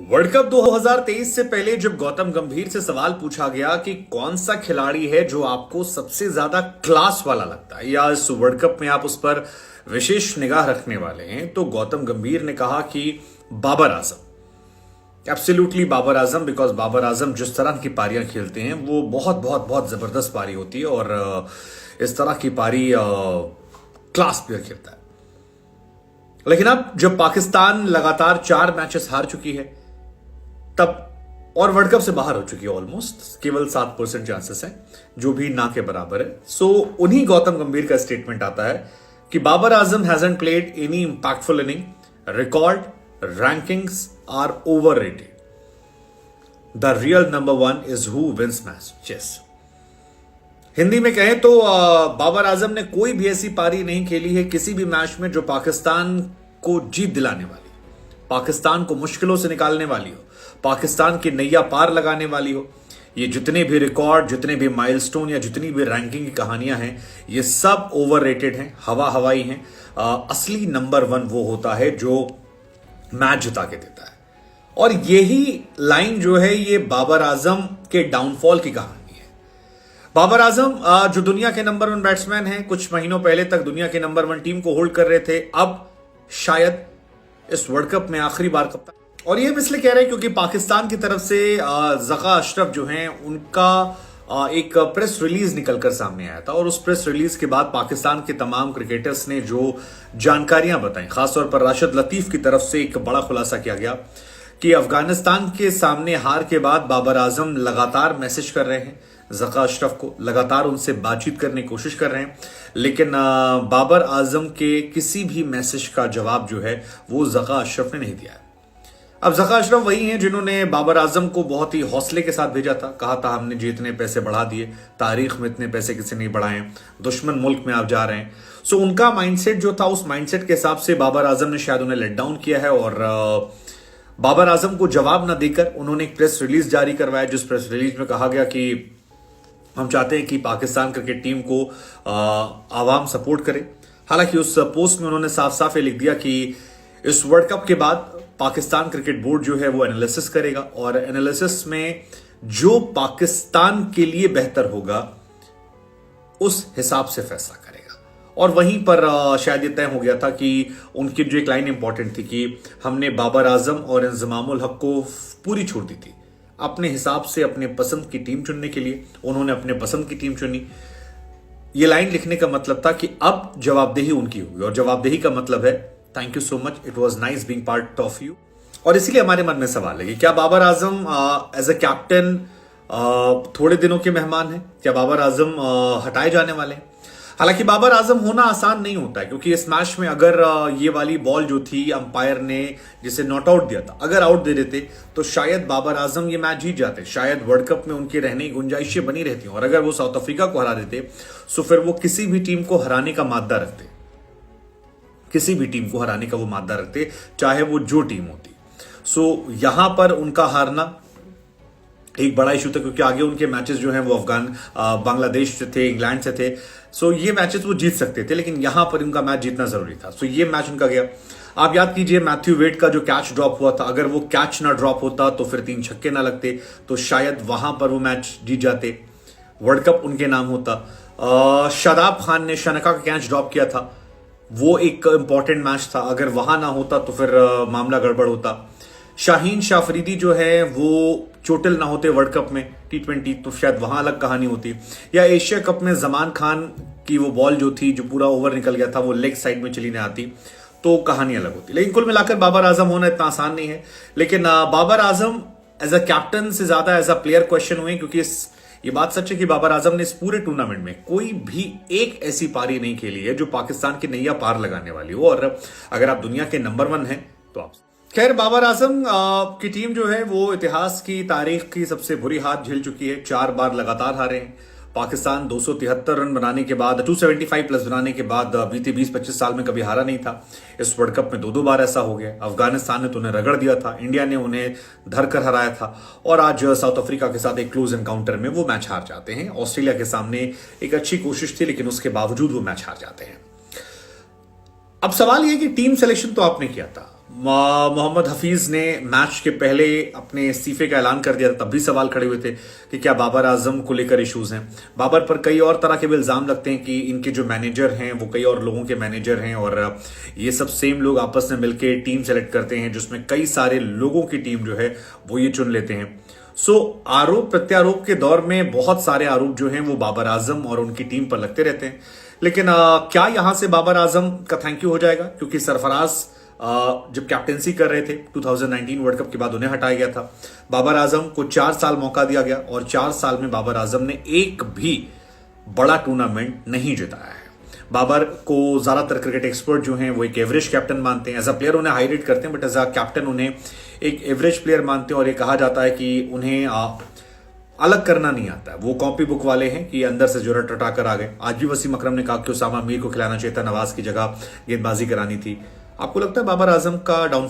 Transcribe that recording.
World cup 2023 से पहले जब गौतम गंभीर से सवाल पूछा गया कि कौन सा खिलाड़ी है जो आपको सबसे ज्यादा क्लास वाला लगता है या इस वर्ल्ड कप में आप उस पर विशेष निगाह रखने वाले हैं, तो गौतम गंभीर ने कहा कि बाबर आजम। एब्सोल्युटली बाबर आजम, बिकॉज बाबर आजम जिस तरह की पारियां खेलते हैं वो बहुत बहुत बहुत जबरदस्त पारी होती है और इस तरह की पारी क्लास प्लेयर खेलता है। लेकिन अब जब पाकिस्तान लगातार 4 मैचेस हार चुकी है तब और वर्ल्ड कप से बाहर हो चुकी है, ऑलमोस्ट केवल 7% चांसेस हैं, जो भी ना के बराबर है। सो उन्हीं गौतम गंभीर का स्टेटमेंट आता है कि Babar Azam hasn't played any impactful inning, record rankings are overrated, the real number 1 is who wins match chase. Hindi में कहें तो बाबर आजम ने कोई भी ऐसी पारी नहीं खेली है किसी भी मैच में जो पाकिस्तान को जीत दिलाने वाली, पाकिस्तान को मुश्किलों से निकालने वाली हो, पाकिस्तान की नैया पार लगाने वाली हो। ये जितने भी रिकॉर्ड, जितने भी माइलस्टोन या जितनी भी रैंकिंग की कहानियां हैं, ये सब ओवररेटेड हैं, हवाई हैं। असली नंबर 1 वो होता है जो मैच जिता के देता है। और यही लाइन जो है ये बाबर आजम के डाउनफॉल की कहानी है। बाबर आजम जो दुनिया के नंबर 1 बैट्समैन हैं, कुछ महीनों पहले तक दुनिया के नंबर 1 टीम को होल्ड कर रहे थे, अब शायद इस वर्ल्ड कप में आखिरी बार कप्तान। और ये हम इसलिए कह रहे हैं क्योंकि पाकिस्तान की तरफ से जका अशरफ जो हैं उनका एक प्रेस रिलीज निकलकर सामने आया था और उस प्रेस रिलीज के बाद पाकिस्तान के तमाम क्रिकेटर्स ने जो जानकारियां बताई, खासतौर पर राशिद लतीफ की तरफ से एक बड़ा खुलासा किया गया कि अफगानिस्तान के सामने हार के बाद बाबर आजम लगातार मैसेज कर रहे हैं जका अशरफ को, लगातार उनसे बातचीत करने की कोशिश कर रहे हैं, लेकिन बाबर आजम के किसी भी मैसेज का जवाब जो है वो जका अशरफ ने नहीं दिया है। अब जका अशरफ वही हैं जिन्होंने बाबर आजम को बहुत ही हौसले के साथ भेजा था, कहा था हमने जी इतने पैसे बढ़ा दिए, तारीख में इतने पैसे किसी नहीं बढ़ाए, दुश्मन मुल्क में आप जा रहे हैं। सो उनका माइंडसेट जो था, उस माइंडसेट के हिसाब से बाबर आजम ने शायद उन्हें लेट डाउन किया है और बाबर आजम को जवाब न देकर उन्होंने एक प्रेस रिलीज जारी करवाया, जिस प्रेस रिलीज में कहा गया कि हम चाहते हैं कि पाकिस्तान क्रिकेट टीम को आवाम सपोर्ट करे। हालांकि उस पोस्ट में उन्होंने साफ साफ ये लिख दिया कि इस वर्ल्ड कप के बाद पाकिस्तान क्रिकेट बोर्ड जो है वो एनालिसिस करेगा और एनालिसिस में जो पाकिस्तान के लिए बेहतर होगा उस हिसाब से फैसला करेगा। और वहीं पर शायद ये तय हो गया था कि उनकी जो एक लाइन इंपॉर्टेंट थी कि हमने बाबर आजम और इंजमामुल हक को पूरी छूट दी थी अपने हिसाब से अपने पसंद की टीम चुनने के लिए। उन्होंने अपने पसंद की टीम चुनी। ये लाइन लिखने का मतलब था कि अब जवाबदेही उनकी होगी और जवाबदेही का मतलब है thank you so much, it was nice being part of you. और इसीलिए हमारे मन में सवाल है कि क्या Babar Azam as a captain थोड़े दिनों के मेहमान हैं? क्या बाबर आजम हटाए जाने वाले हैं? हालांकि बाबर आजम होना आसान नहीं होता है क्योंकि इस मैच में अगर ये वाली बॉल जो थी अंपायर ने जिसे नॉट आउट दिया था, अगर आउट दे देते तो शायद बाबर आजम ये मैच जीत जाते, शायद वर्ल्ड कप में उनके रहने की गुंजाइशें बनी रहती। और अगर वो साउथ अफ्रीका को हरा देते तो फिर वो किसी भी टीम को हराने का मादा रखते, किसी भी टीम को हराने का वो मादा रखते, चाहे वो जो टीम होती। सो यहां पर उनका हारना एक बड़ा इशू था क्योंकि आगे उनके मैचेस जो हैं वो बांग्लादेश से थे, इंग्लैंड से थे। सो ये मैचेस वो जीत सकते थे, लेकिन यहां पर उनका मैच जीतना जरूरी था। सो ये मैच उनका गया। आप याद कीजिए मैथ्यू वेड का जो कैच ड्रॉप हुआ था, अगर वो कैच ना ड्रॉप होता तो फिर 3 छक्के ना लगते तो शायद वहां पर वो मैच जीत जाते, वर्ल्ड कप उनके नाम होता। शादाब खान ने शनका का कैच ड्रॉप किया था, वो एक इंपॉर्टेंट मैच था, अगर वहां ना होता तो फिर मामला गड़बड़ होता। शाहीन शाफरीदी जो है वो चोटिल ना होते वर्ल्ड कप में T20 तो शायद वहां अलग कहानी होती। या एशिया कप में जमान खान की वो बॉल जो थी, जो पूरा ओवर निकल गया था, वो लेग साइड में चली ना आती तो कहानी अलग होती। लेकिन कुल मिलाकर बाबर आजम होना इतना आसान नहीं है। लेकिन Babar Azam as a captain से ज्यादा एज अ प्लेयर क्वेश्चन हुए क्योंकि ये बात सच है कि बाबर आजम ने इस पूरे टूर्नामेंट में कोई भी एक ऐसी पारी नहीं खेली है जो पाकिस्तान की नैया पार लगाने वाली हो। और अगर आप दुनिया के नंबर 1 हैं तो आप खैर बाबर आजम की टीम जो है वो इतिहास की तारीख की सबसे बुरी हार झेल चुकी है। 4 बार लगातार हारे हैं। पाकिस्तान 273 रन बनाने के बाद, 275 प्लस बनाने के बाद बीते 20-25 साल में कभी हारा नहीं था। इस वर्ल्ड कप में 2 बार ऐसा हो गया। अफगानिस्तान ने तो उन्हें रगड़ दिया था, इंडिया ने उन्हें धरकर हराया था और आज साउथ अफ्रीका के साथ एक क्लोज एनकाउंटर में वो मैच हार जाते हैं। ऑस्ट्रेलिया के सामने एक अच्छी कोशिश थी लेकिन उसके बावजूद वो मैच हार जाते हैं। अब सवाल यह कि टीम सिलेक्शन तो आपने किया था, मोहम्मद हफीज ने मैच के पहले अपने इस्तीफे का ऐलान कर दिया था, तब भी सवाल खड़े हुए थे कि क्या बाबर आजम को लेकर इश्यूज हैं। बाबर पर कई और तरह के भी इल्जाम लगते हैं कि इनके जो मैनेजर हैं वो कई और लोगों के मैनेजर हैं, और ये सब सेम लोग आपस में मिलकर टीम सेलेक्ट करते हैं, जिसमें कई सारे लोगों की टीम जो है वो ये चुन लेते हैं। आरोप प्रत्यारोप के दौर में बहुत सारे आरोप जो हैं वो बाबर आजम और उनकी टीम पर लगते रहते हैं। लेकिन क्या यहां से बाबर आजम का थैंक यू हो जाएगा? क्योंकि सरफराज जब कैप्टेंसी कर रहे थे 2019 वर्ल्ड कप के बाद उन्हें हटाया गया था। बाबर आजम को 4 साल मौका दिया गया और 4 साल में बाबर आजम ने एक भी बड़ा टूर्नामेंट नहीं जिताया है। बाबर को ज्यादातर क्रिकेट एक्सपर्ट जो हैं वो एक एवरेज कैप्टन मानते हैं। एज अ प्लेयर उन्हें हाई रेट करते हैं, बट एज अ कैप्टन उन्हें एक एवरेज प्लेयर मानते हैं, और ये कहा जाता है कि उन्हें अलग करना नहीं आता है। वो कॉपी बुक वाले हैं कि अंदर से जोरट रटा कर आ गए। आज भी वसीम अकरम ने कहा कि उसामा मीर को खिलाना चाहिए था, नवाज की जगह गेंदबाजी करानी थी। आपको लगता है बाबर आजम का डाउन